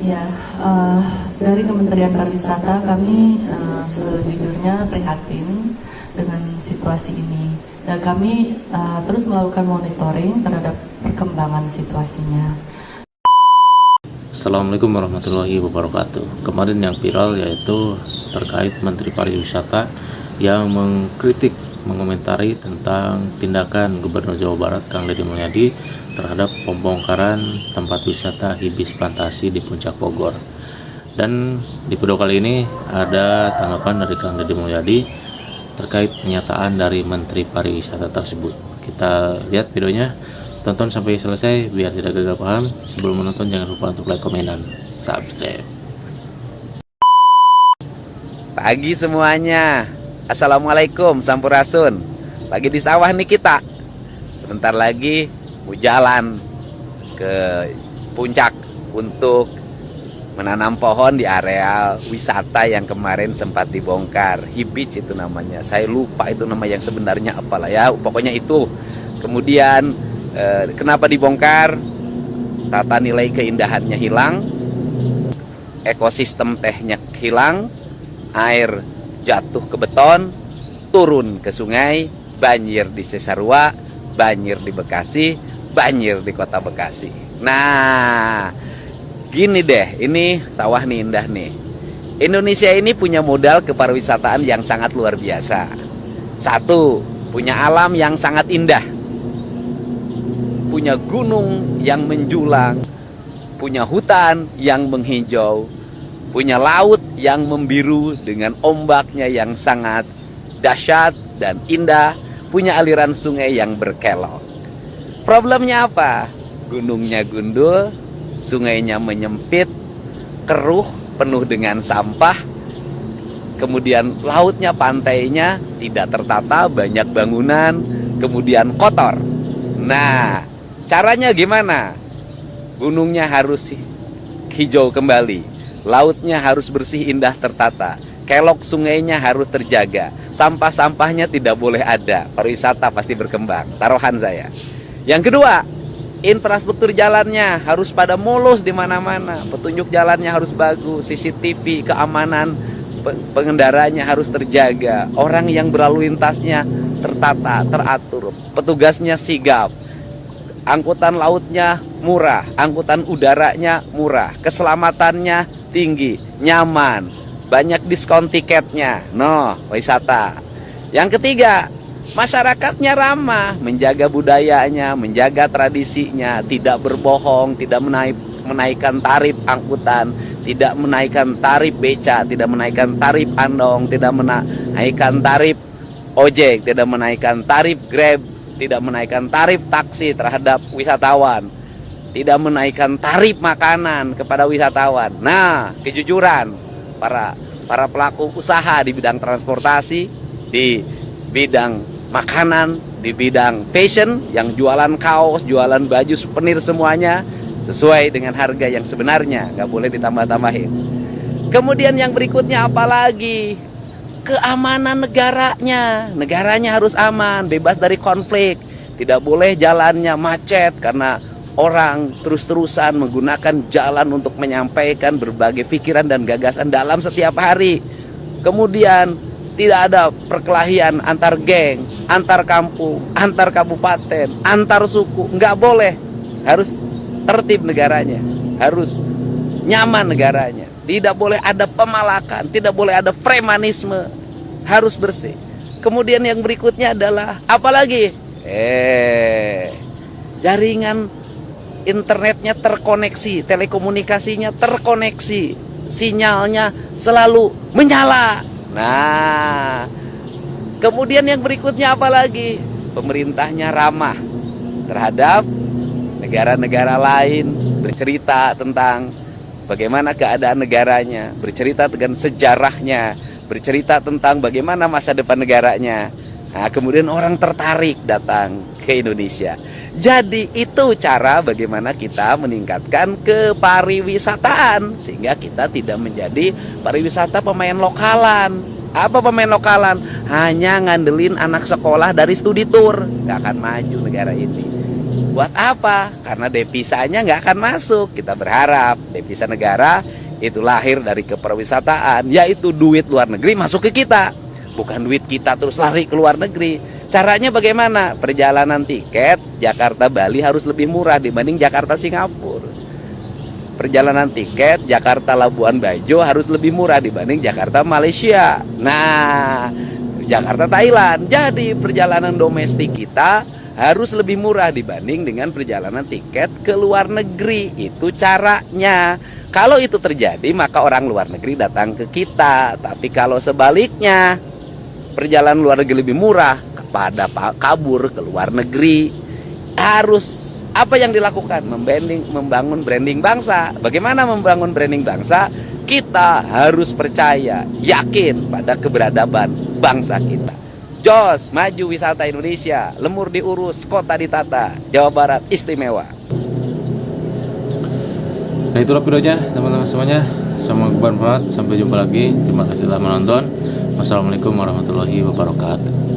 Ya, eh, dari Kementerian Pariwisata kami sejujurnya prihatin dengan situasi ini. Dan kami terus melakukan monitoring terhadap perkembangan situasinya. Assalamualaikum warahmatullahi wabarakatuh. Kemarin yang viral yaitu terkait Menteri Pariwisata yang mengkritik, mengomentari tentang tindakan Gubernur Jawa Barat Kang Deddy Mulyadi terhadap pembongkaran tempat wisata Ibis Fantasi di Puncak Bogor. Dan di video kali ini ada tanggapan dari Kang Deddy Mulyadi terkait pernyataan dari Menteri Pariwisata tersebut. Kita lihat videonya, tonton sampai selesai biar tidak gagal paham. Sebelum menonton jangan lupa untuk like, komen, dan subscribe. Pagi semuanya, assalamualaikum, sampurasun. Lagi di sawah nih kita. Sebentar lagi mau jalan ke puncak untuk menanam pohon di area wisata yang kemarin sempat dibongkar. Ibis itu namanya. Saya lupa itu nama yang sebenarnya apalah ya. Pokoknya itu. Kemudian kenapa dibongkar? Tata nilai keindahannya hilang, ekosistem tehnya hilang, air jatuh ke beton, turun ke sungai, banjir di Cisarua, banjir di Bekasi, banjir di kota Bekasi. Nah, gini deh, ini sawah nih indah nih. Indonesia ini punya modal kepariwisataan yang sangat luar biasa. Satu, punya alam yang sangat indah, punya gunung yang menjulang, punya hutan yang menghijau, punya laut yang membiru dengan ombaknya yang sangat dahsyat dan indah, punya aliran sungai yang berkelok. Problemnya apa? Gunungnya gundul, sungainya menyempit, keruh, penuh dengan sampah. Kemudian lautnya, pantainya tidak tertata, banyak bangunan, kemudian kotor. Nah, caranya gimana? Gunungnya harus hijau kembali, lautnya harus bersih, indah, tertata, kelok sungainya harus terjaga, sampah-sampahnya tidak boleh ada, pariwisata pasti berkembang, taruhan saya. Yang kedua, infrastruktur jalannya harus pada mulus di mana-mana, petunjuk jalannya harus bagus, CCTV, keamanan pengendaranya harus terjaga, orang yang berlalu lintasnya tertata, teratur, petugasnya sigap, angkutan lautnya murah, angkutan udaranya murah, keselamatannya tinggi, nyaman, banyak diskon tiketnya, wisata. Yang ketiga, masyarakatnya ramah, menjaga budayanya, menjaga tradisinya, tidak berbohong, tidak menaikkan tarif angkutan, tidak menaikkan tarif beca, tidak menaikkan tarif andong, tidak menaikkan tarif ojek, tidak menaikkan tarif Grab, tidak menaikkan tarif taksi terhadap wisatawan, tidak menaikkan tarif makanan kepada wisatawan. Nah, kejujuran para pelaku usaha di bidang transportasi, di bidang makanan, di bidang fashion, yang jualan kaos, jualan baju, souvenir, semuanya sesuai dengan harga yang sebenarnya, nggak boleh ditambah-tambahin. Kemudian yang berikutnya apalagi? Keamanan negaranya harus aman, bebas dari konflik, tidak boleh jalannya macet karena orang terus-terusan menggunakan jalan untuk menyampaikan berbagai pikiran dan gagasan dalam setiap hari. Kemudian tidak ada perkelahian antar geng, antar kampung, antar kabupaten, antar suku, nggak boleh. Harus tertib negaranya, harus nyaman negaranya. Tidak boleh ada pemalakan, tidak boleh ada premanisme, harus bersih. Kemudian yang berikutnya adalah apalagi? Jaringan internetnya terkoneksi, telekomunikasinya terkoneksi, sinyalnya selalu menyala. Nah, kemudian yang berikutnya apalagi? Pemerintahnya ramah terhadap negara-negara lain, bercerita tentang bagaimana keadaan negaranya, bercerita dengan sejarahnya, bercerita tentang bagaimana masa depan negaranya. Nah, kemudian orang tertarik datang ke Indonesia. Jadi itu cara bagaimana kita meningkatkan kepariwisataan sehingga kita tidak menjadi pariwisata pemain lokalan. Apa pemain lokalan? Hanya ngandelin anak sekolah dari studi tour, nggak akan maju negara ini. Buat apa? Karena devisanya nggak akan masuk. Kita berharap devisa negara itu lahir dari keperwisataan, yaitu duit luar negeri masuk ke kita, bukan duit kita terus lari ke luar negeri. Caranya bagaimana? Perjalanan tiket Jakarta-Bali harus lebih murah dibanding Jakarta-Singapura. Perjalanan tiket Jakarta-Labuan Bajo harus lebih murah dibanding Jakarta-Malaysia. Nah, Jakarta-Thailand. Jadi perjalanan domestik kita harus lebih murah dibanding dengan perjalanan tiket ke luar negeri. Itu caranya. Kalau itu terjadi, maka orang luar negeri datang ke kita. Tapi kalau sebaliknya, perjalanan luar negeri lebih murah, pada kabur ke luar negeri. Harus apa yang dilakukan? Membangun branding bangsa. Bagaimana membangun branding bangsa? Kita harus percaya, yakin pada keberadaban bangsa kita. Jos, maju wisata Indonesia, lemur diurus, kota ditata, Jawa Barat istimewa. Nah, itulah videonya teman-teman semuanya. Semoga bermanfaat. Sampai jumpa lagi. Terima kasih telah menonton. Wassalamualaikum warahmatullahi wabarakatuh.